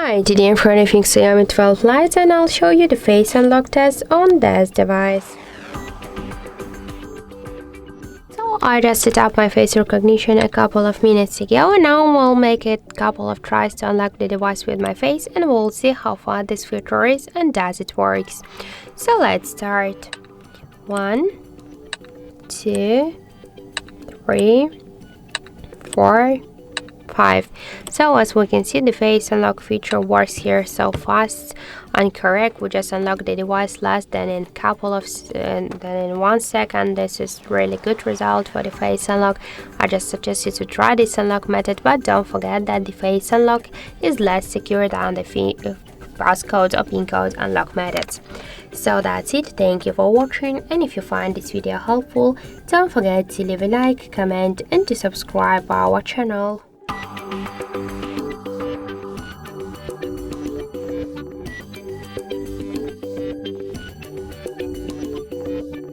Hi, today I'm reviewing Xiaomi 12 Lite and I'll show you the face unlock test on this device. So I just set up my face recognition a couple of minutes ago and now we'll make it a couple of tries to unlock the device with my face and we'll see how far this feature is and does it works. So let's start. 1, 2, 3, 4, 5. So as we can see, the face unlock feature works here so fast and correct. We just unlock the device less than in 1 second. This is really good result for the face unlock. I just suggest you to try this unlock method, but don't forget that the face unlock is less secure than the passcode or pin code unlock methods. So that's it. Thank you for watching, and if you find this video helpful, don't forget to leave a like, comment and to subscribe our channel.